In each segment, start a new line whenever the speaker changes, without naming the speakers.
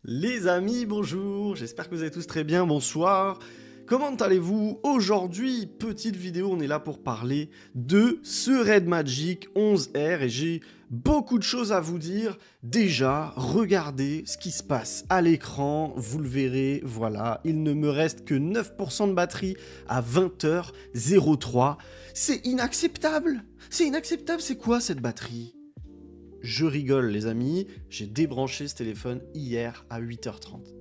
Les amis, bonjour, j'espère que vous allez tous très bien, bonsoir. Comment allez-vous? Aujourd'hui, petite vidéo, on est là pour parler de ce Red Magic 11R et j'ai beaucoup de choses à vous dire. Déjà, regardez ce qui se passe à l'écran, vous le verrez, voilà, il ne me reste que 9% de batterie à 20h03. C'est inacceptable! C'est inacceptable, c'est quoi cette batterie? Je rigole les amis, j'ai débranché ce téléphone hier à 8h30.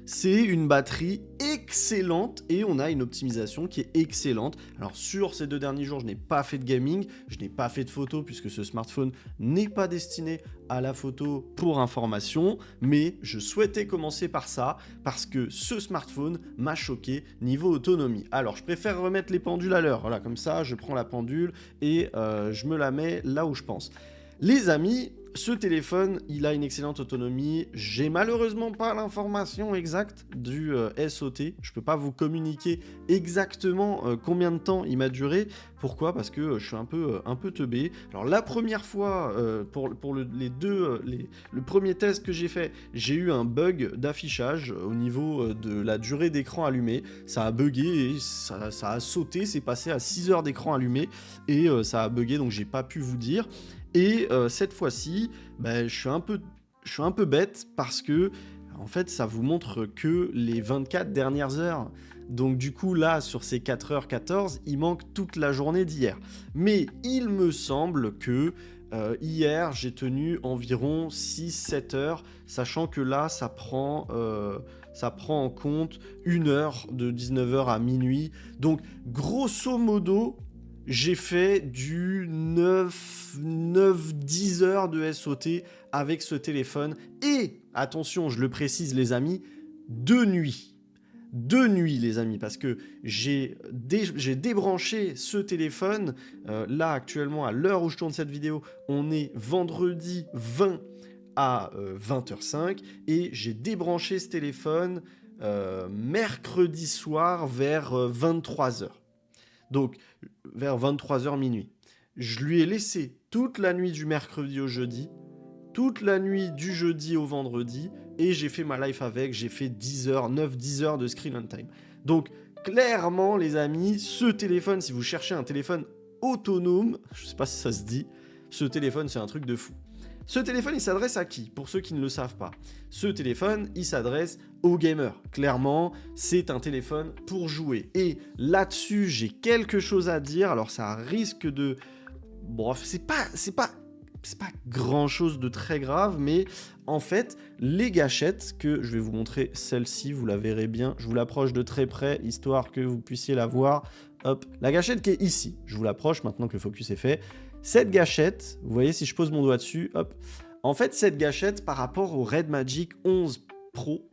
C'est une batterie excellente et on a une optimisation qui est excellente. Alors sur ces 2 derniers jours, je n'ai pas fait de gaming, je n'ai pas fait de photos puisque ce smartphone n'est pas destiné à la photo pour information, mais je souhaitais commencer par ça parce que ce smartphone m'a choqué niveau autonomie. Alors je préfère remettre les pendules à l'heure, voilà, comme ça je prends la pendule et je me la mets là où je pense. Les amis, ce téléphone, il a une excellente autonomie. J'ai malheureusement pas l'information exacte du SOT. Je peux pas vous communiquer exactement combien de temps il m'a duré. Pourquoi? Parce que je suis un peu teubé. Alors la première fois, pour le premier test que j'ai fait, j'ai eu un bug d'affichage au niveau de la durée d'écran allumé. Ça a bugué et ça a sauté. C'est passé à 6 heures d'écran allumé et ça a bugué, donc j'ai pas pu vous dire. Et cette fois-ci, je suis un peu bête parce que, en fait, ça vous montre que les 24 dernières heures. Donc du coup, là, sur ces 4h14, il manque toute la journée d'hier. Mais il me semble que hier, j'ai tenu environ 6-7 heures, sachant que là, ça prend en compte 1 heure de 19h à minuit. Donc, grosso modo, j'ai fait du 9-10 heures de SOT avec ce téléphone. Et, attention, je le précise les amis, de nuit. De nuit les amis, parce que j'ai débranché ce téléphone. Là, actuellement, à l'heure où je tourne cette vidéo, on est vendredi 20 à 20h05. Et j'ai débranché ce téléphone mercredi soir vers 23h. Donc, vers 23h minuit. Je lui ai laissé toute la nuit du mercredi au jeudi, toute la nuit du jeudi au vendredi, et j'ai fait ma life avec, j'ai fait 10 heures, 9-10 heures de screen on time. Donc, clairement, les amis, ce téléphone, si vous cherchez un téléphone autonome, je sais pas si ça se dit, ce téléphone, c'est un truc de fou. Ce téléphone, il s'adresse à qui? Pour ceux qui ne le savent pas. Ce téléphone, il s'adresse aux gamers. Clairement, c'est un téléphone pour jouer. Et là-dessus, j'ai quelque chose à dire. Alors, ça risque de... Bon, c'est pas grand-chose de très grave, mais en fait, les gâchettes, que je vais vous montrer celle-ci, vous la verrez bien. Je vous l'approche de très près, histoire que vous puissiez la voir. Hop, la gâchette qui est ici. Je vous l'approche maintenant que le focus est fait. Cette gâchette, vous voyez, si je pose mon doigt dessus, hop. En fait, cette gâchette, par rapport au Red Magic 11 Pro,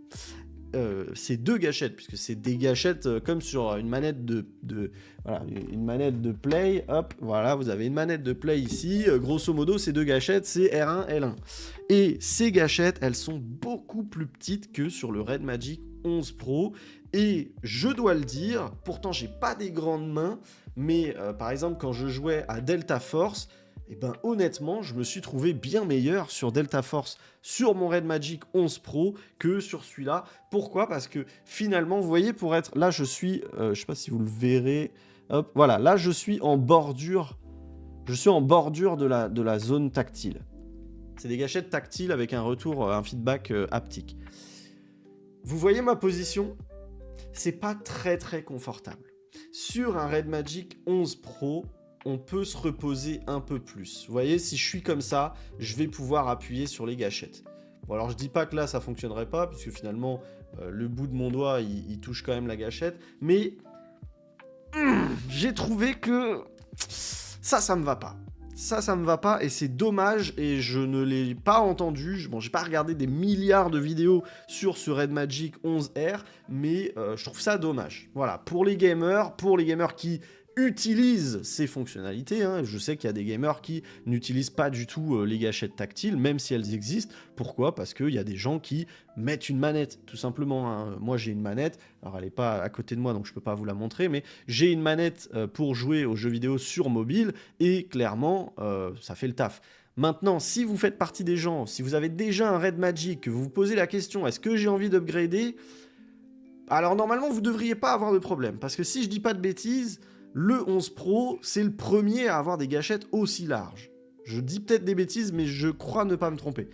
c'est 2 gâchettes, puisque c'est des gâchettes comme sur une manette voilà, une manette de play, hop, voilà, vous avez une manette de play ici, grosso modo, ces 2 gâchettes, c'est R1, L1. Et ces gâchettes, elles sont beaucoup plus petites que sur le Red Magic 11 Pro, et je dois le dire, pourtant j'ai pas des grandes mains, mais par exemple, quand je jouais à Delta Force, et ben honnêtement, je me suis trouvé bien meilleur sur Delta Force sur mon Red Magic 11 Pro que sur celui-là. Pourquoi? Parce que finalement, vous voyez, pour être... Là, je suis... je sais pas si vous le verrez. Hop, voilà, là, je suis en bordure. Je suis en bordure de la zone tactile. C'est des gâchettes tactiles avec un retour, un feedback haptique. Vous voyez ma position? C'est pas très très confortable. Sur un Red Magic 11 Pro, on peut se reposer un peu plus. Vous voyez, si je suis comme ça, je vais pouvoir appuyer sur les gâchettes. Bon, alors je dis pas que là, ça fonctionnerait pas, puisque finalement, le bout de mon doigt, il touche quand même la gâchette. Mais j'ai trouvé que ça me va pas. Ça me va pas, et c'est dommage, et je ne l'ai pas entendu. Bon, j'ai pas regardé des milliards de vidéos sur ce Red Magic 11R, mais je trouve ça dommage. Voilà, pour les gamers qui utilisent ces fonctionnalités, hein. Je sais qu'il y a des gamers qui n'utilisent pas du tout les gâchettes tactiles, même si elles existent. Pourquoi? Parce qu'il y a des gens qui mettent une manette, tout simplement, hein. Moi, j'ai une manette, alors elle n'est pas à côté de moi, donc je peux pas vous la montrer, mais j'ai une manette pour jouer aux jeux vidéo sur mobile, et clairement, ça fait le taf. Maintenant, si vous faites partie des gens, si vous avez déjà un Red Magic, que vous vous posez la question, est-ce que j'ai envie d'upgrader? Alors normalement, vous ne devriez pas avoir de problème, parce que si je dis pas de bêtises, le 11 Pro, c'est le premier à avoir des gâchettes aussi larges. Je dis peut-être des bêtises, mais je crois ne pas me tromper.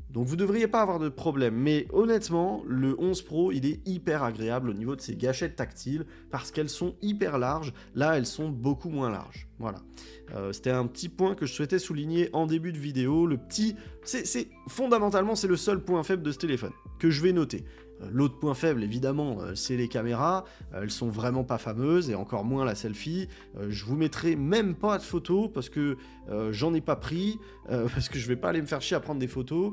Donc vous ne devriez pas avoir de problème, mais honnêtement, le 11 Pro, il est hyper agréable au niveau de ses gâchettes tactiles, parce qu'elles sont hyper larges, là elles sont beaucoup moins larges. Voilà. C'était un petit point que je souhaitais souligner en début de vidéo, fondamentalement c'est le seul point faible de ce téléphone, que je vais noter. L'autre point faible, évidemment, c'est les caméras. Elles sont vraiment pas fameuses, et encore moins la selfie. Je vous mettrai même pas de photos, parce que j'en ai pas pris, parce que je vais pas aller me faire chier à prendre des photos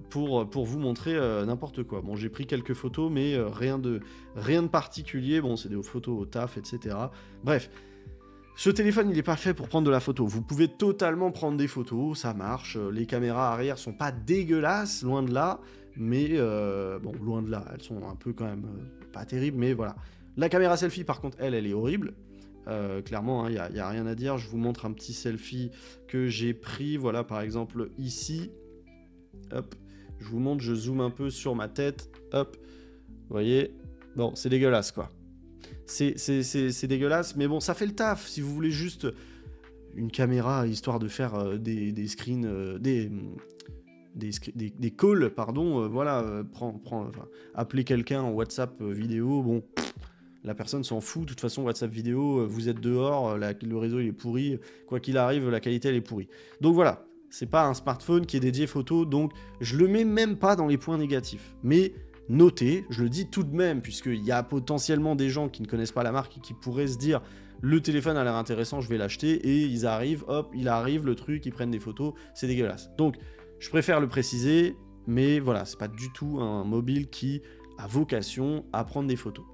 pour vous montrer n'importe quoi. Bon, j'ai pris quelques photos, mais rien de particulier. Bon, c'est des photos au taf, etc. Bref. Ce téléphone, il n'est pas fait pour prendre de la photo. Vous pouvez totalement prendre des photos, ça marche. Les caméras arrière sont pas dégueulasses, loin de là. Mais, bon, loin de là, elles sont un peu quand même pas terribles, mais voilà. La caméra selfie, par contre, elle est horrible. Clairement, il n'y a rien à dire. Je vous montre un petit selfie que j'ai pris. Voilà, par exemple, ici. Hop, je vous montre, je zoome un peu sur ma tête. Hop, vous voyez. Bon, c'est dégueulasse, quoi. C'est dégueulasse, mais bon, ça fait le taf. Si vous voulez juste une caméra, histoire de faire des screens, des calls, pardon, voilà, appeler quelqu'un en WhatsApp vidéo, bon, la personne s'en fout, de toute façon, WhatsApp vidéo, vous êtes dehors, le réseau il est pourri, quoi qu'il arrive, la qualité elle est pourrie. Donc voilà, c'est pas un smartphone qui est dédié photo, donc je le mets même pas dans les points négatifs. Mais notez, je le dis tout de même, puisqu'il y a potentiellement des gens qui ne connaissent pas la marque et qui pourraient se dire le téléphone a l'air intéressant, je vais l'acheter, et ils arrivent, hop, il arrive le truc, ils prennent des photos, c'est dégueulasse. Donc je préfère le préciser, mais voilà, c'est pas du tout un mobile qui a vocation à prendre des photos.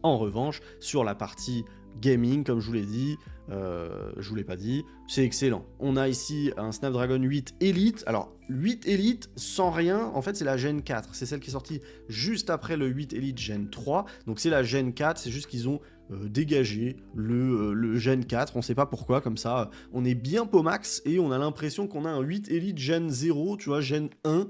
En revanche, sur la partie gaming, comme je vous l'ai dit, je vous l'ai pas dit, c'est excellent. On a ici un Snapdragon 8 Elite. Alors, 8 Elite sans rien, en fait c'est la Gen 4. C'est celle qui est sortie juste après le 8 Elite Gen 3. Donc c'est la Gen 4, c'est juste qu'ils ont dégagé le Gen 4. On sait pas pourquoi, comme ça, on est bien Pomax et on a l'impression qu'on a un 8 Elite Gen 0, tu vois, Gen 1,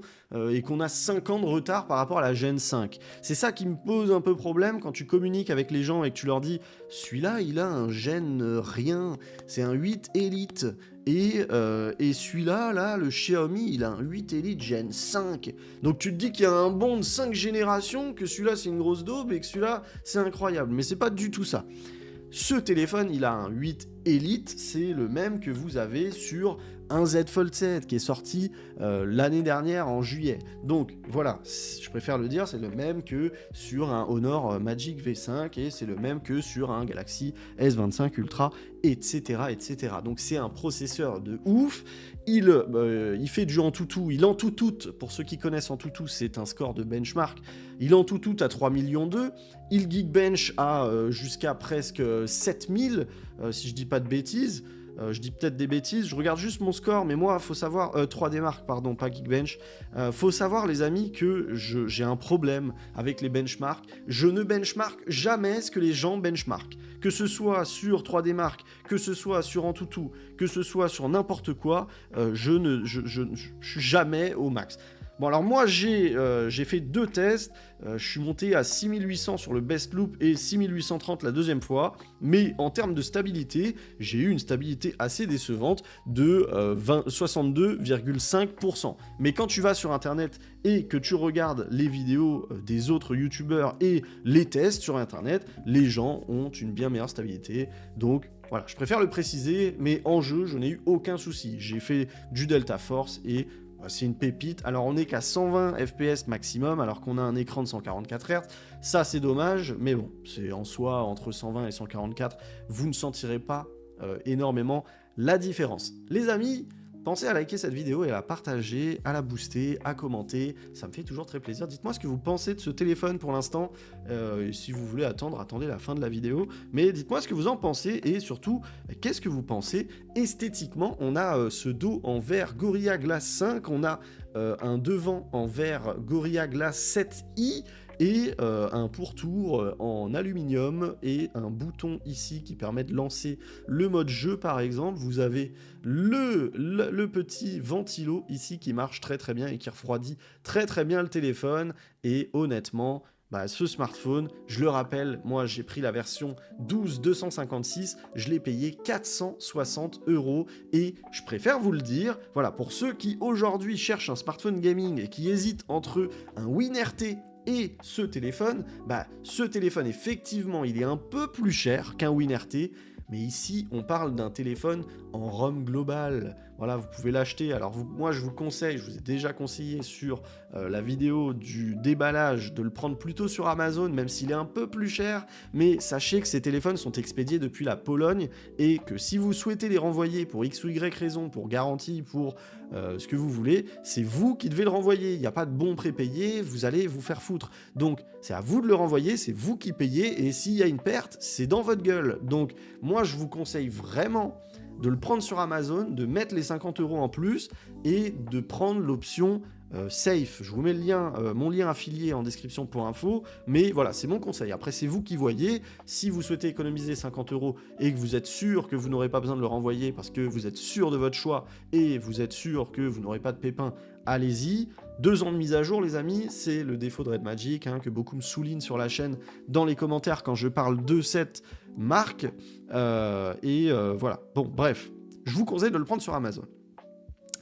et qu'on a 5 ans de retard par rapport à la Gen 5. C'est ça qui me pose un peu problème quand tu communiques avec les gens et que tu leur dis « celui-là, il a un Gen rien, c'est un 8 Elite ». Et celui-là, là, le Xiaomi, il a un 8 Elite Gen 5. Donc tu te dis qu'il y a un bond de 5 générations, que celui-là c'est une grosse daube et que celui-là c'est incroyable. Mais c'est pas du tout ça. Ce téléphone, il a un 8 Elite, c'est le même que vous avez sur un Z Fold 7 qui est sorti l'année dernière en juillet. Donc voilà, je préfère le dire, c'est le même que sur un Honor Magic V5 et c'est le même que sur un Galaxy S25 Ultra, etc. etc. Donc c'est un processeur de ouf. Il fait du Antutu, il Antutu, pour ceux qui connaissent Antutu, c'est un score de benchmark, il Antutu à 3 millions 2, il Geekbench à jusqu'à presque 7000, si je dis pas de bêtises. Je dis peut-être des bêtises, je regarde juste mon score, mais moi, faut savoir... 3D Mark, pardon, pas Geekbench. Faut savoir, les amis, que j'ai un problème avec les benchmarks. Je ne benchmark jamais ce que les gens benchmark. Que ce soit sur 3D Mark, que ce soit sur Antutu, que ce soit sur n'importe quoi, je suis jamais au max. Bon, alors moi, j'ai fait 2 tests. Je suis monté à 6800 sur le Best Loop et 6830 la deuxième fois. Mais en termes de stabilité, j'ai eu une stabilité assez décevante de 62,5%. Mais quand tu vas sur Internet et que tu regardes les vidéos des autres youtubeurs et les tests sur Internet, les gens ont une bien meilleure stabilité. Donc, voilà, je préfère le préciser, mais en jeu, je n'ai eu aucun souci. J'ai fait du Delta Force et... c'est une pépite. Alors on n'est qu'à 120 fps maximum alors qu'on a un écran de 144 Hz. Ça c'est dommage, mais bon, c'est en soi entre 120 et 144, vous ne sentirez pas énormément la différence. Les amis, pensez à liker cette vidéo et à la partager, à la booster, à commenter. Ça me fait toujours très plaisir. Dites-moi ce que vous pensez de ce téléphone pour l'instant. Si vous voulez attendre, attendez la fin de la vidéo. Mais dites-moi ce que vous en pensez et surtout, qu'est-ce que vous pensez esthétiquement. On a ce dos en verre Gorilla Glass 5. On a un devant en verre Gorilla Glass 7i, et un pourtour en aluminium et un bouton ici qui permet de lancer le mode jeu par exemple. Vous avez le petit ventilo ici qui marche très très bien et qui refroidit très très bien le téléphone. Et honnêtement, ce smartphone, je le rappelle, moi j'ai pris la version 12 256, je l'ai payé 460 € et je préfère vous le dire, voilà, pour ceux qui aujourd'hui cherchent un smartphone gaming et qui hésitent entre un WinRT et ce téléphone, effectivement, il est un peu plus cher qu'un WinRT, mais ici, on parle d'un téléphone en ROM global. Voilà, vous pouvez l'acheter. Alors, moi, je vous conseille, je vous ai déjà conseillé sur la vidéo du déballage, de le prendre plutôt sur Amazon, même s'il est un peu plus cher. Mais sachez que ces téléphones sont expédiés depuis la Pologne et que si vous souhaitez les renvoyer pour X ou Y raison, pour garantie, pour ce que vous voulez, c'est vous qui devez le renvoyer. Il n'y a pas de bon prépayé, vous allez vous faire foutre. Donc, c'est à vous de le renvoyer, c'est vous qui payez, et s'il y a une perte, c'est dans votre gueule. Donc, moi, je vous conseille vraiment de le prendre sur Amazon, de mettre les 50 € en plus, et de prendre l'option Safe. Je vous mets le lien, mon lien affilié en description pour info, mais voilà, c'est mon conseil. Après, c'est vous qui voyez. Si vous souhaitez économiser 50 € et que vous êtes sûr que vous n'aurez pas besoin de le renvoyer parce que vous êtes sûr de votre choix et vous êtes sûr que vous n'aurez pas de pépins, allez-y. 2 ans de mise à jour, les amis, c'est le défaut de Red Magic, que beaucoup me soulignent sur la chaîne dans les commentaires quand je parle de cette marque. Voilà. Bon, bref, je vous conseille de le prendre sur Amazon.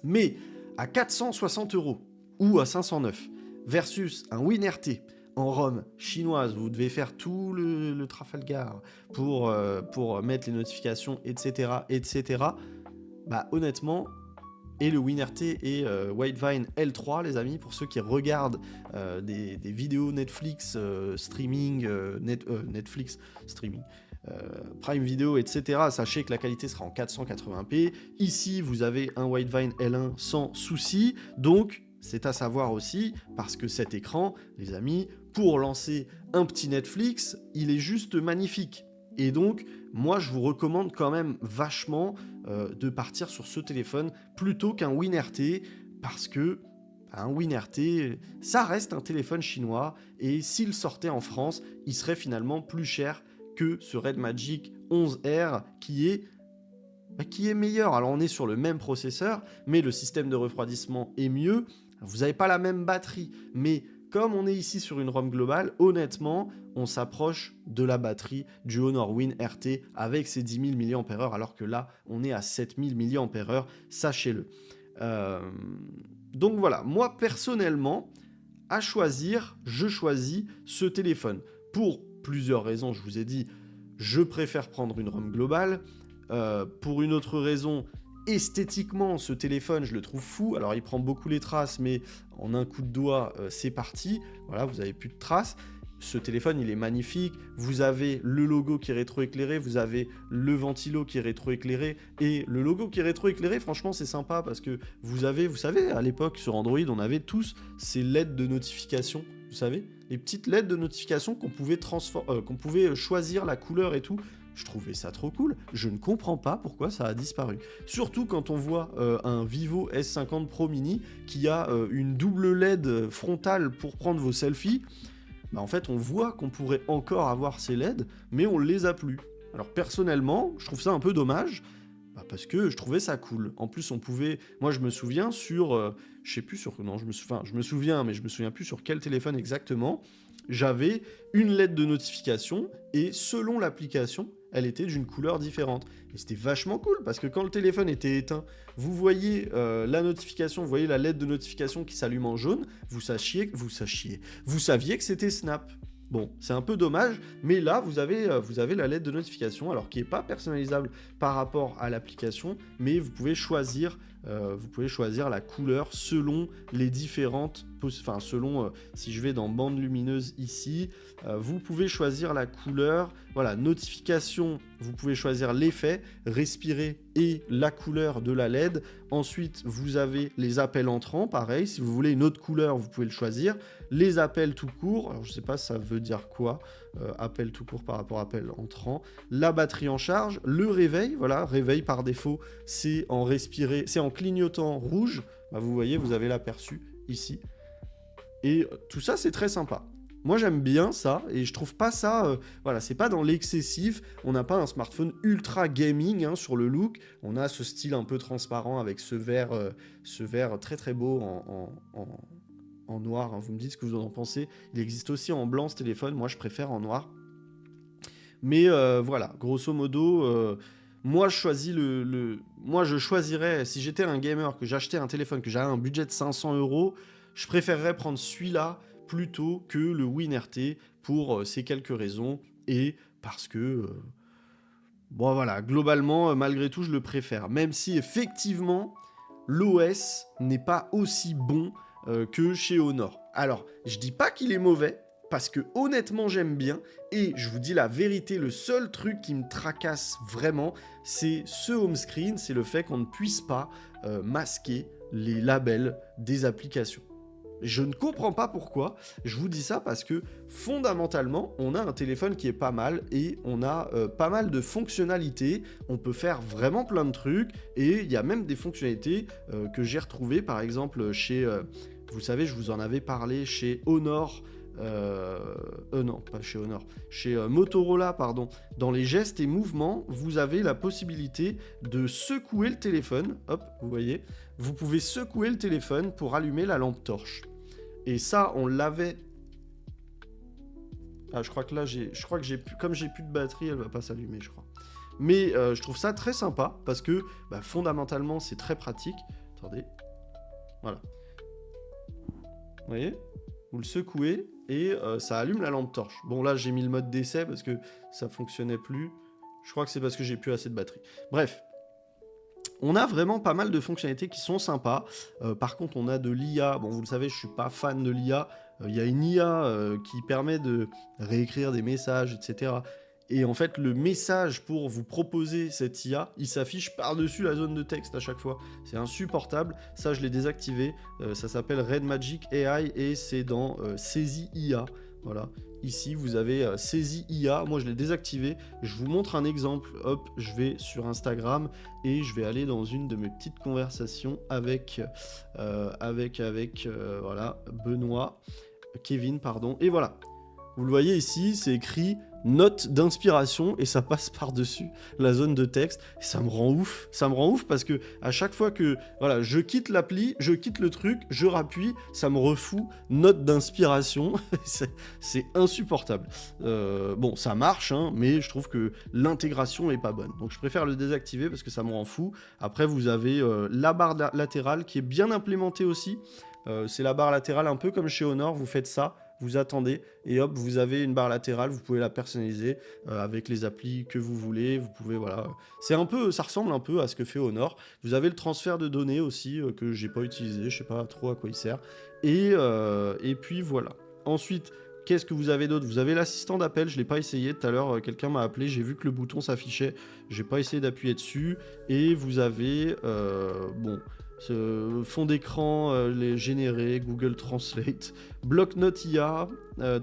Mais à 460 € ou à 509 versus un WinRT en ROM chinoise, vous devez faire tout le Trafalgar pour mettre les notifications, etc., etc. Honnêtement, et le WinRT et Whitevine L3, les amis, pour ceux qui regardent des vidéos Netflix streaming, Netflix streaming, Prime Video, etc. Sachez que la qualité sera en 480p. Ici, vous avez un Whitevine L1 sans souci. Donc, c'est à savoir aussi, parce que cet écran, les amis, pour lancer un petit Netflix, il est juste magnifique. Et donc, moi, je vous recommande quand même vachement de partir sur ce téléphone plutôt qu'un WinRT, parce que un WinRT, ça reste un téléphone chinois, et s'il sortait en France, il serait finalement plus cher que ce Red Magic 11R qui est meilleur. Alors on est sur le même processeur, mais le système de refroidissement est mieux. Vous n'avez pas la même batterie, mais comme on est ici sur une ROM globale, honnêtement, on s'approche de la batterie du Honor Win RT avec ses 10 000 mAh, alors que là, on est à 7 000 mAh, sachez-le. Donc voilà, moi personnellement, à choisir, je choisis ce téléphone. Pour plusieurs raisons, je vous ai dit, je préfère prendre une ROM globale. Pour une autre raison, esthétiquement, ce téléphone, je le trouve fou. Alors, il prend beaucoup les traces, mais en un coup de doigt, c'est parti. Voilà, vous n'avez plus de traces. Ce téléphone, il est magnifique. Vous avez le logo qui est rétroéclairé, vous avez le ventilo qui est rétroéclairé. Et le logo qui est rétroéclairé, franchement, c'est sympa parce que vous savez, à l'époque, sur Android, on avait tous ces LED de notification. Vous savez, les petites LED de notification qu'on pouvait choisir la couleur et tout. Je trouvais ça trop cool. Je ne comprends pas pourquoi ça a disparu. Surtout quand on voit un Vivo S50 Pro Mini qui a une double LED frontale pour prendre vos selfies. En fait, on voit qu'on pourrait encore avoir ces LED, mais on les a plus. Alors personnellement, je trouve ça un peu dommage, parce que je trouvais ça cool. En plus, on pouvait... Moi, je me souviens sur... je sais plus sur... Non, je me souviens, mais je me souviens plus sur quel téléphone exactement. J'avais une LED de notification, et selon l'application, elle était d'une couleur différente. Et c'était vachement cool, parce que quand le téléphone était éteint, vous voyez la notification, vous voyez la LED de notification qui s'allume en jaune, vous saviez que c'était Snap. Bon, c'est un peu dommage, mais là, vous avez la LED de notification, alors qui n'est pas personnalisable par rapport à l'application, mais vous pouvez choisir la couleur selon les différentes... Enfin, selon, si je vais dans bande lumineuse ici, vous pouvez choisir la couleur. Voilà, notification, vous pouvez choisir l'effet, respirer et la couleur de la LED. Ensuite, vous avez les appels entrants, pareil. Si vous voulez une autre couleur, vous pouvez le choisir. Les appels tout court, alors je sais pas ça veut dire quoi, appel tout court par rapport à appel entrant. La batterie en charge, le réveil, voilà, réveil par défaut, c'est en clignotant rouge. bah, vous voyez, vous avez l'aperçu ici. Et tout ça, c'est très sympa. Moi, j'aime bien ça, et je trouve pas ça... voilà, c'est pas dans l'excessif. On n'a pas un smartphone ultra gaming hein, sur le look. On a ce style un peu transparent avec ce verre très très beau en noir. Hein. Vous me dites ce que vous en pensez. Il existe aussi en blanc ce téléphone. Moi, je préfère en noir. Mais voilà, grosso modo... moi, je choisirais, si j'étais un gamer, que j'achetais un téléphone, que j'avais un budget de 500 €, je préférerais prendre celui-là plutôt que le WinRT pour ces quelques raisons et parce que, bon voilà, globalement, malgré tout, je le préfère. Même si effectivement, l'OS n'est pas aussi bon que chez Honor. Alors, je dis pas qu'il est mauvais, parce que honnêtement j'aime bien, et je vous dis la vérité, le seul truc qui me tracasse vraiment, c'est ce home screen, c'est le fait qu'on ne puisse pas masquer les labels des applications. Je ne comprends pas pourquoi, je vous dis ça parce que fondamentalement, on a un téléphone qui est pas mal et on a pas mal de fonctionnalités, on peut faire vraiment plein de trucs et il y a même des fonctionnalités que j'ai retrouvées par exemple chez, vous savez, je vous en avais parlé chez Honor, non, pas chez Honor, chez Motorola, pardon. Dans les gestes et mouvements, vous avez la possibilité de secouer le téléphone. Hop, vous voyez, vous pouvez secouer le téléphone pour allumer la lampe torche. Et ça, on l'avait. Ah, je crois que là, comme j'ai plus de batterie, elle va pas s'allumer, je crois. Mais je trouve ça très sympa parce que fondamentalement, c'est très pratique. Attendez, voilà. Vous voyez ? Vous le secouez et ça allume la lampe torche. Bon, là, j'ai mis le mode d'essai parce que ça fonctionnait plus. Je crois que c'est parce que j'ai plus assez de batterie. Bref, on a vraiment pas mal de fonctionnalités qui sont sympas. Par contre, on a de l'IA. Bon, vous le savez, je suis pas fan de l'IA. Il y a une IA qui permet de réécrire des messages, etc. Et en fait, le message pour vous proposer cette IA, il s'affiche par-dessus la zone de texte à chaque fois. C'est insupportable. Ça, je l'ai désactivé. Ça s'appelle Red Magic AI et c'est dans Saisie IA. Voilà. Ici, vous avez Saisie IA. Moi, je l'ai désactivé. Je vous montre un exemple. Hop, je vais sur Instagram et je vais aller dans une de mes petites conversations avec voilà, Benoît, Kevin, pardon. Et voilà. Vous le voyez ici, c'est écrit note d'inspiration et ça passe par-dessus la zone de texte. Et ça me rend ouf. Ça me rend ouf parce que à chaque fois que voilà, je quitte l'appli, je quitte le truc, je rappuie, ça me refout note d'inspiration. C'est insupportable. Bon, ça marche, hein, mais je trouve que l'intégration est pas bonne. Donc je préfère le désactiver parce que ça me rend fou. Après, vous avez la barre latérale qui est bien implémentée aussi. C'est la barre latérale un peu comme chez Honor, vous faites ça. Vous attendez et hop, vous avez une barre latérale, vous pouvez la personnaliser avec les applis que vous voulez, vous pouvez, voilà. Ça ressemble un peu à ce que fait Honor. Vous avez le transfert de données aussi que j'ai pas utilisé, je sais pas trop à quoi il sert. Et puis voilà. Ensuite, qu'est-ce que vous avez d'autre ? Vous avez l'assistant d'appel, je l'ai pas essayé tout à l'heure, quelqu'un m'a appelé, j'ai vu que le bouton s'affichait, j'ai pas essayé d'appuyer dessus. Et vous avez, bon... ce fond d'écran les générés, Google Translate, bloc-notes IA,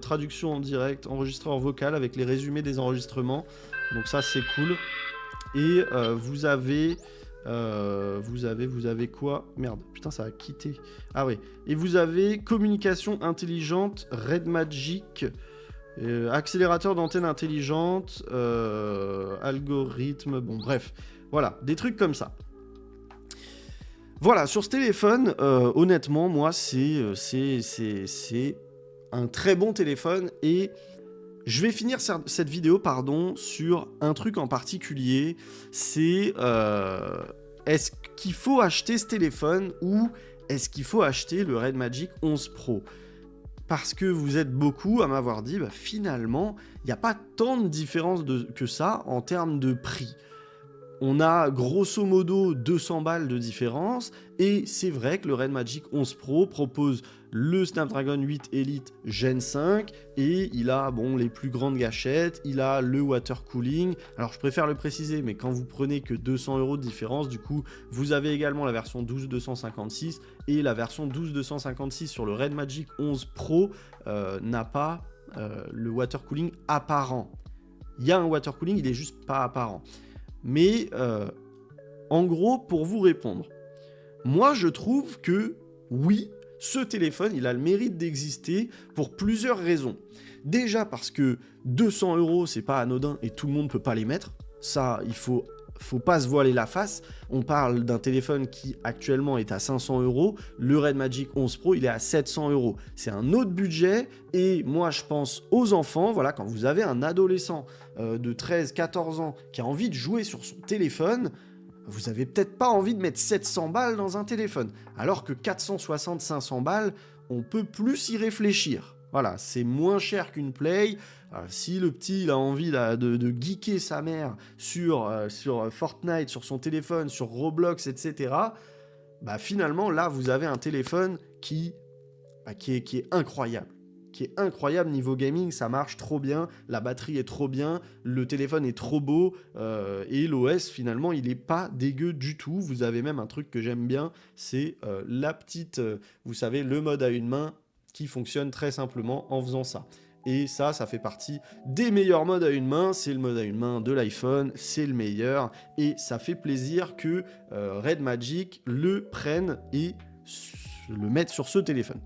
traduction en direct, enregistreur vocal avec les résumés des enregistrements. Donc ça c'est cool. Et vous avez quoi ? Merde, putain ça a quitté. Ah oui. Et vous avez communication intelligente, Red Magic, accélérateur d'antenne intelligente, algorithme, bon bref. Voilà, des trucs comme ça. Voilà, sur ce téléphone, honnêtement, moi, c'est un très bon téléphone et je vais finir cette vidéo, sur un truc en particulier. C'est est-ce qu'il faut acheter ce téléphone ou est-ce qu'il faut acheter le Red Magic 11 Pro ? Parce que vous êtes beaucoup à m'avoir dit, finalement, il n'y a pas tant de différence que ça en termes de prix. On a grosso modo 200 balles de différence et c'est vrai que le Red Magic 11 Pro propose le Snapdragon 8 Elite Gen 5 et il a les plus grandes gâchettes, il a le water cooling. Alors je préfère le préciser, mais quand vous prenez que 200 € de différence, du coup vous avez également la version 12.256 et la version 12.256 sur le Red Magic 11 Pro n'a pas le water cooling apparent. Il y a un water cooling, il est juste pas apparent. Mais en gros, pour vous répondre, Moi, je trouve que, oui, ce téléphone, il a le mérite d'exister pour plusieurs raisons. Déjà parce que 200 €, c'est pas anodin et tout le monde peut pas les mettre. Ça, faut pas se voiler la face. On parle d'un téléphone qui actuellement est à 500 €. Le Red Magic 11 Pro, il est à 700 €. C'est un autre budget. Et moi, je pense aux enfants. Voilà, quand vous avez un adolescent de 13-14 ans qui a envie de jouer sur son téléphone, vous avez peut-être pas envie de mettre 700 balles dans un téléphone. Alors que 460-500 balles, on peut plus y réfléchir. Voilà, c'est moins cher qu'une Play. Si le petit il a envie là, de geeker sa mère sur Fortnite, sur son téléphone, sur Roblox, etc., bah finalement, là, vous avez un téléphone qui est incroyable. Qui est incroyable niveau gaming, ça marche trop bien, la batterie est trop bien, le téléphone est trop beau, et l'OS finalement il est pas dégueu du tout. Vous avez même un truc que j'aime bien, c'est la petite, vous savez, le mode à une main qui fonctionne très simplement en faisant ça. Et ça fait partie des meilleurs modes à une main, c'est le mode à une main de l'iPhone, c'est le meilleur, et ça fait plaisir que Red Magic le prenne et le mette sur ce téléphone.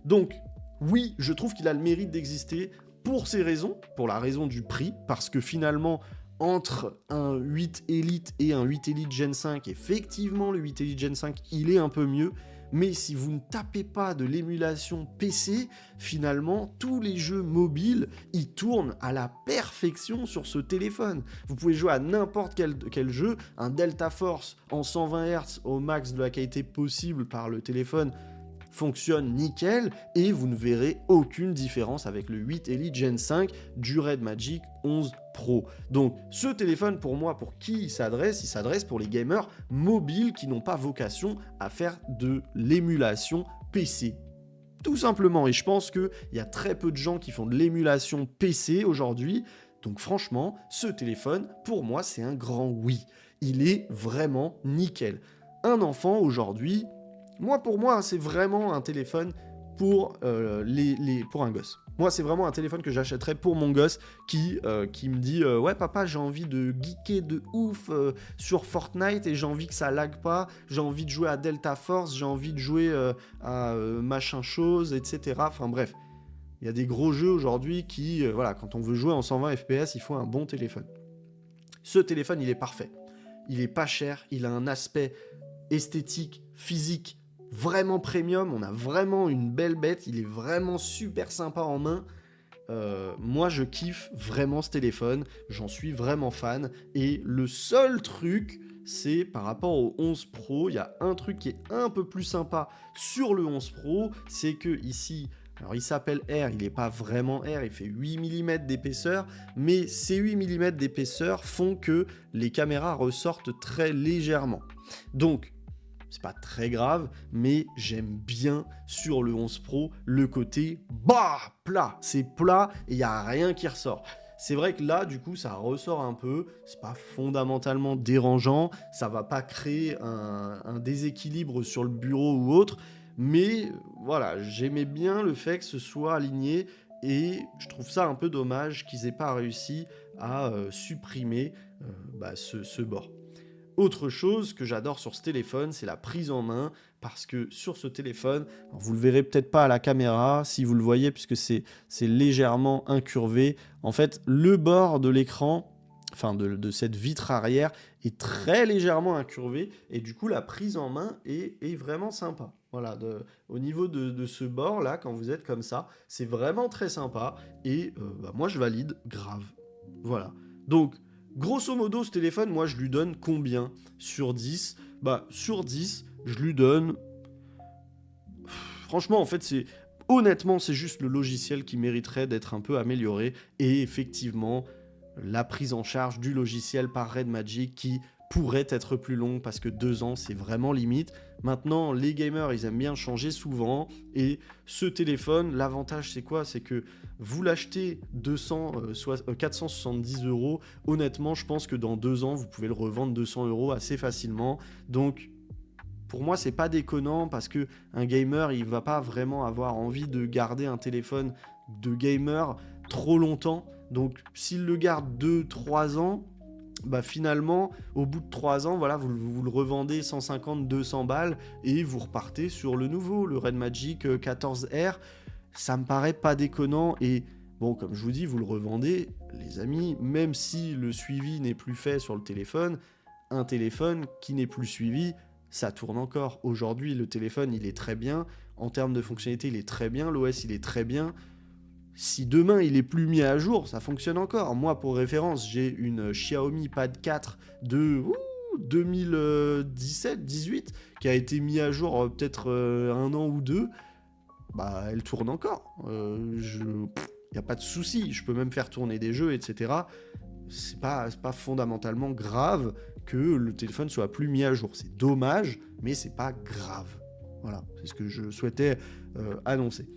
Donc, oui, je trouve qu'il a le mérite d'exister pour ces raisons, pour la raison du prix, parce que finalement, entre un 8 Elite et un 8 Elite Gen 5, effectivement, le 8 Elite Gen 5, il est un peu mieux, mais si vous ne tapez pas de l'émulation PC, finalement, tous les jeux mobiles, ils tournent à la perfection sur ce téléphone. Vous pouvez jouer à n'importe quel jeu, un Delta Force en 120 Hz au max de la qualité possible par le téléphone, fonctionne nickel et vous ne verrez aucune différence avec le 8 Elite Gen 5 du Red Magic 11 Pro. Donc ce téléphone pour moi, pour qui il s'adresse pour les gamers mobiles qui n'ont pas vocation à faire de l'émulation PC. Tout simplement, et je pense qu'il y a très peu de gens qui font de l'émulation PC aujourd'hui, donc franchement, ce téléphone, pour moi, c'est un grand oui. Il est vraiment nickel. Un enfant aujourd'hui, pour moi, c'est vraiment un téléphone pour un gosse. Moi, c'est vraiment un téléphone que j'achèterais pour mon gosse qui me dit ouais, papa, j'ai envie de geeker de ouf sur Fortnite et j'ai envie que ça lag pas. J'ai envie de jouer à Delta Force, j'ai envie de jouer à machin chose, etc. Enfin bref, il y a des gros jeux aujourd'hui qui, voilà, quand on veut jouer en 120 FPS, il faut un bon téléphone. Ce téléphone, il est parfait. Il est pas cher, il a un aspect esthétique, physique, vraiment premium, on a vraiment une belle bête, il est vraiment super sympa en main. Moi je kiffe vraiment ce téléphone, j'en suis vraiment fan, et le seul truc, c'est par rapport au 11 Pro, il y a un truc qui est un peu plus sympa sur le 11 Pro, c'est que ici, alors il s'appelle R, il n'est pas vraiment R, il fait 8 mm d'épaisseur, mais ces 8 mm d'épaisseur font que les caméras ressortent très légèrement. Donc, c'est pas très grave, mais j'aime bien sur le 11 Pro le côté plat. C'est plat et il n'y a rien qui ressort. C'est vrai que là, du coup, ça ressort un peu. C'est pas fondamentalement dérangeant. Ça va pas créer un déséquilibre sur le bureau ou autre. Mais voilà, j'aimais bien le fait que ce soit aligné. Et je trouve ça un peu dommage qu'ils aient pas réussi à supprimer ce bord. Autre chose que j'adore sur ce téléphone, c'est la prise en main, parce que sur ce téléphone, vous le verrez peut-être pas à la caméra, si vous le voyez, puisque c'est légèrement incurvé. En fait, le bord de l'écran, enfin de cette vitre arrière, est très légèrement incurvé, et du coup, la prise en main est vraiment sympa. Voilà, au niveau de ce bord-là, quand vous êtes comme ça, c'est vraiment très sympa, et moi, je valide grave. Voilà. Donc, grosso modo, ce téléphone, moi, je lui donne combien sur 10 ? Sur 10, je lui donne... Franchement, en fait, honnêtement, c'est juste le logiciel qui mériterait d'être un peu amélioré. Et effectivement, la prise en charge du logiciel par Red Magic qui pourrait être plus longue parce que 2 ans, c'est vraiment limite. Maintenant, les gamers, ils aiment bien changer souvent. Et ce téléphone, l'avantage, c'est quoi ? C'est que vous l'achetez 470 €. Honnêtement, je pense que dans 2 ans, vous pouvez le revendre 200 € assez facilement. Donc, pour moi, c'est pas déconnant parce que un gamer, il va pas vraiment avoir envie de garder un téléphone de gamer trop longtemps. Donc, s'il le garde 2-3 ans, bah finalement, au bout de 3 ans, voilà, vous le revendez 150, 200 balles et vous repartez sur le nouveau, le Red Magic 14R. Ça me paraît pas déconnant et bon, comme je vous dis, vous le revendez, les amis, même si le suivi n'est plus fait sur le téléphone, un téléphone qui n'est plus suivi, ça tourne encore. Aujourd'hui, le téléphone, il est très bien. En termes de fonctionnalité, il est très bien. L'OS, il est très bien. Si demain, il est plus mis à jour, ça fonctionne encore. Moi, pour référence, j'ai une Xiaomi Pad 4 de 2017-18 qui a été mis à jour peut-être 1 an ou 2. Bah, elle tourne encore. Y a pas de souci. Je peux même faire tourner des jeux, etc. C'est pas fondamentalement grave que le téléphone soit plus mis à jour. C'est dommage, mais c'est pas grave. Voilà, c'est ce que je souhaitais annoncer.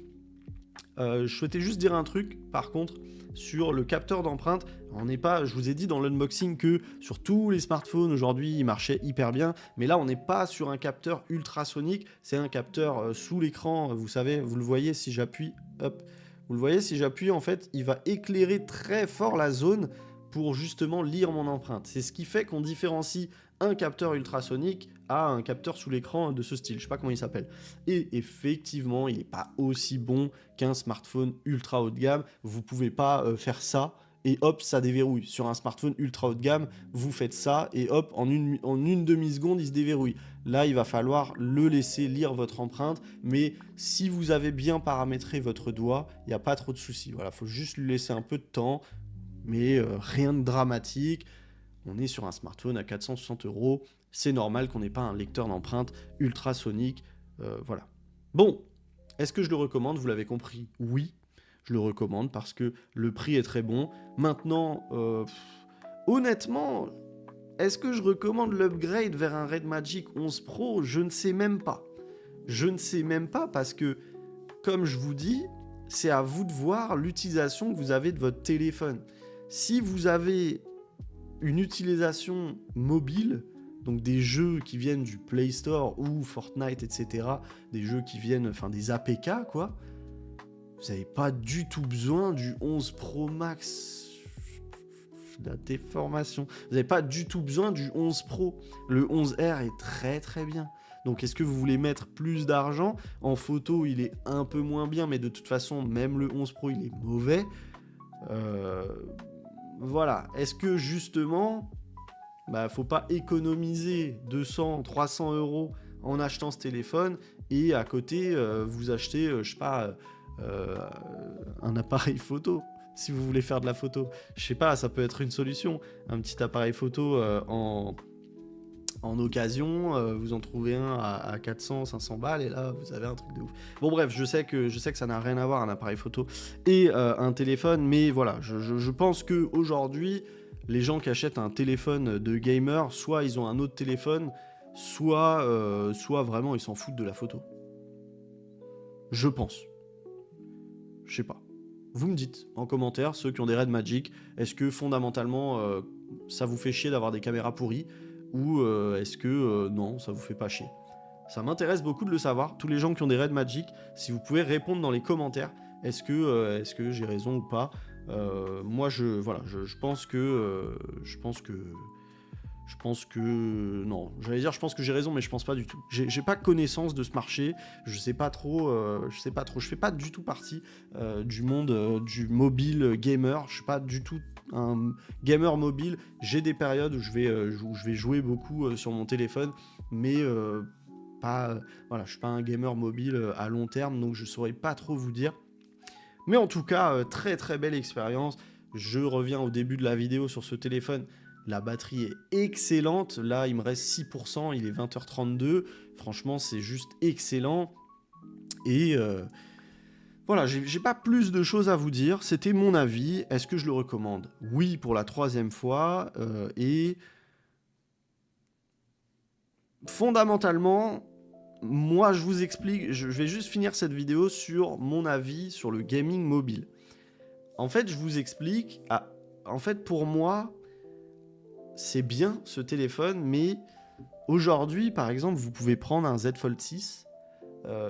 Je souhaitais juste dire un truc, par contre, sur le capteur d'empreinte. Je vous ai dit dans l'unboxing que sur tous les smartphones aujourd'hui, il marchait hyper bien, mais là, on n'est pas sur un capteur ultrasonique, c'est un capteur sous l'écran, vous savez, vous le voyez si j'appuie, hop, vous le voyez si j'appuie, en fait, il va éclairer très fort la zone pour justement lire mon empreinte. C'est ce qui fait qu'on différencie un capteur ultrasonique à un capteur sous l'écran de ce style, je sais pas comment il s'appelle. Et effectivement, il n'est pas aussi bon qu'un smartphone ultra haut de gamme. Vous pouvez pas faire ça et hop, ça déverrouille. Sur un smartphone ultra haut de gamme, vous faites ça et hop, en une demi-seconde, il se déverrouille. Là, il va falloir le laisser lire votre empreinte, mais si vous avez bien paramétré votre doigt, il n'y a pas trop de soucis. Voilà, faut juste lui laisser un peu de temps, mais rien de dramatique. On est sur un smartphone à 460 €. C'est normal qu'on n'ait pas un lecteur d'empreinte ultrasonique. Voilà. Bon, est-ce que je le recommande? Vous l'avez compris, oui. Je le recommande parce que le prix est très bon. Maintenant, honnêtement, est-ce que je recommande l'upgrade vers un Red Magic 11 Pro? Je ne sais même pas. Je ne sais même pas parce que, comme je vous dis, c'est à vous de voir l'utilisation que vous avez de votre téléphone. Si vous avez une utilisation mobile, donc des jeux qui viennent du Play Store ou Fortnite, etc., des jeux qui viennent, enfin des APK, quoi, vous n'avez pas du tout besoin du 11 Pro Max. La déformation. Vous n'avez pas du tout besoin du 11 Pro. Le 11R est très très bien. Donc est-ce que vous voulez mettre plus d'argent? En photo, il est un peu moins bien, mais de toute façon, même le 11 Pro, il est mauvais. Voilà. Est-ce que justement, faut pas économiser 200, 300 € en achetant ce téléphone et à côté, vous achetez, je sais pas, un appareil photo si vous voulez faire de la photo. Je sais pas, ça peut être une solution. Un petit appareil photo en occasion, vous en trouvez un à 400, 500 balles et là vous avez un truc de ouf. Bon bref, je sais que ça n'a rien à voir un appareil photo et un téléphone, mais voilà, je pense que aujourd'hui les gens qui achètent un téléphone de gamer, soit ils ont un autre téléphone, soit vraiment ils s'en foutent de la photo. Je pense. Je sais pas. Vous me dites en commentaire, ceux qui ont des Red Magic, est-ce que fondamentalement ça vous fait chier d'avoir des caméras pourries ou est-ce que non, ça vous fait pas chier? Ça m'intéresse beaucoup de le savoir. Tous les gens qui ont des Red Magic, si vous pouvez répondre dans les commentaires, est-ce que j'ai raison ou pas? Moi, je pense que non, j'allais dire je pense que j'ai raison, mais je pense pas du tout. J'ai pas connaissance de ce marché, je sais pas trop, je fais pas du tout partie du monde du mobile gamer, je suis pas du tout un gamer mobile. J'ai des périodes où je vais jouer beaucoup sur mon téléphone, mais pas, voilà, je suis pas un gamer mobile à long terme, donc je saurais pas trop vous dire. Mais en tout cas, très très belle expérience. Je reviens au début de la vidéo sur ce téléphone. La batterie est excellente. Là, il me reste 6%. Il est 20h32. Franchement, c'est juste excellent. Et voilà, j'ai pas plus de choses à vous dire. C'était mon avis. Est-ce que je le recommande? Oui, pour la 3e fois. Et fondamentalement, moi, je vous explique. Je vais juste finir cette vidéo sur mon avis sur le gaming mobile. En fait, je vous explique. En fait, pour moi, c'est bien ce téléphone, mais aujourd'hui, par exemple, vous pouvez prendre un Z Fold 6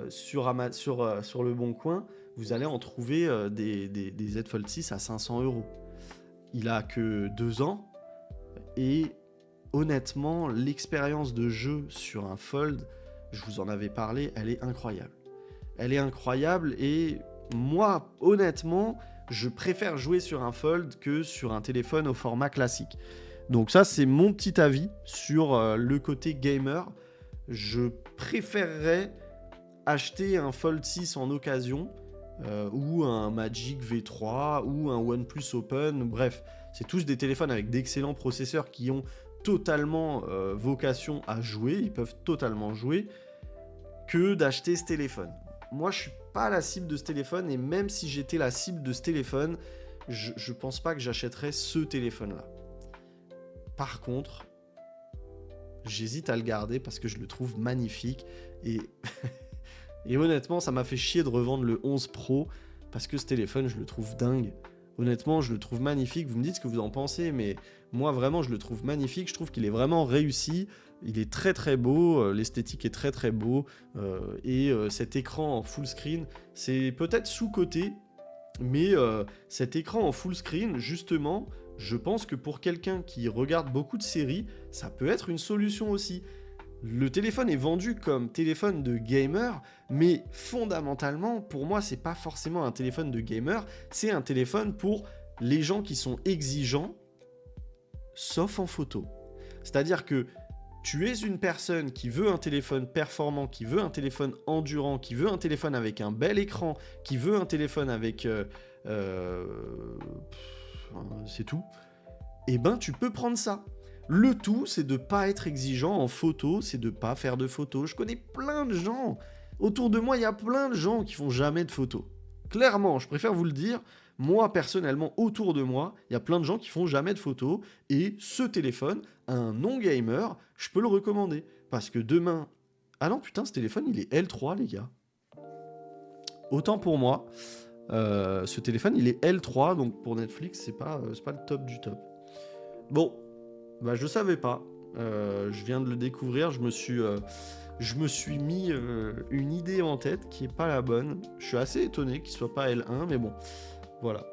sur le Bon Coin. Vous allez en trouver des Z Fold 6 à 500 €. Il a que 2 ans. Et honnêtement, l'expérience de jeu sur un Fold, je vous en avais parlé, elle est incroyable. Elle est incroyable et moi, honnêtement, je préfère jouer sur un Fold que sur un téléphone au format classique. Donc ça, c'est mon petit avis sur le côté gamer. Je préférerais acheter un Fold 6 en occasion ou un Magic V3 ou un OnePlus Open. Bref, c'est tous des téléphones avec d'excellents processeurs qui ont totalement vocation à jouer. Ils peuvent totalement jouer que d'acheter ce téléphone. Moi, je suis pas la cible de ce téléphone et même si j'étais la cible de ce téléphone, je pense pas que j'achèterais ce téléphone-là. Par contre, j'hésite à le garder parce que je le trouve magnifique et, et honnêtement, ça m'a fait chier de revendre le 11 Pro parce que ce téléphone, je le trouve dingue. Honnêtement, je le trouve magnifique. Vous me dites ce que vous en pensez, mais moi, vraiment, je le trouve magnifique. Je trouve qu'il est vraiment réussi. Il est très très beau, l'esthétique est très très beau, et cet écran en full screen, c'est peut-être sous-coté, mais cet écran en full screen, justement, je pense que pour quelqu'un qui regarde beaucoup de séries, ça peut être une solution aussi. Le téléphone est vendu comme téléphone de gamer, mais fondamentalement, pour moi, c'est pas forcément un téléphone de gamer, c'est un téléphone pour les gens qui sont exigeants, sauf en photo. C'est-à-dire que tu es une personne qui veut un téléphone performant, qui veut un téléphone endurant, qui veut un téléphone avec un bel écran, qui veut un téléphone avec... c'est tout. Eh ben, tu peux prendre ça. Le tout, c'est de pas être exigeant en photo, c'est de pas faire de photos. Je connais plein de gens. Autour de moi, il y a plein de gens qui font jamais de photos. Clairement, je préfère vous le dire. Moi, personnellement, autour de moi, il y a plein de gens qui font jamais de photos. Et ce téléphone, un non-gamer, je peux le recommander. Parce que demain... Ah non, putain, ce téléphone, il est L3, les gars. Autant pour moi. Ce téléphone, il est L3. Donc pour Netflix, c'est pas le top du top. Bon, bah je savais pas. Je viens de le découvrir. Je me suis mis une idée en tête qui est pas la bonne. Je suis assez étonné qu'il soit pas L1, mais bon. Voilà.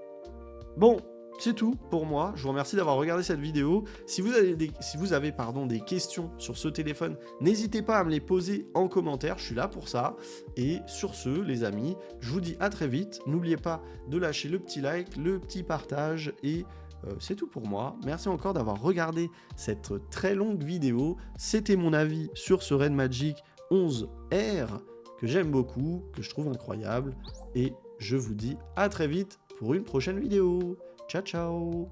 Bon, c'est tout pour moi. Je vous remercie d'avoir regardé cette vidéo. Si vous avez des questions sur ce téléphone, n'hésitez pas à me les poser en commentaire. Je suis là pour ça. Et sur ce, les amis, je vous dis à très vite. N'oubliez pas de lâcher le petit like, le petit partage et... c'est tout pour moi. Merci encore d'avoir regardé cette très longue vidéo. C'était mon avis sur ce Red Magic 11R que j'aime beaucoup, que je trouve incroyable. Et je vous dis à très vite pour une prochaine vidéo. Ciao, ciao!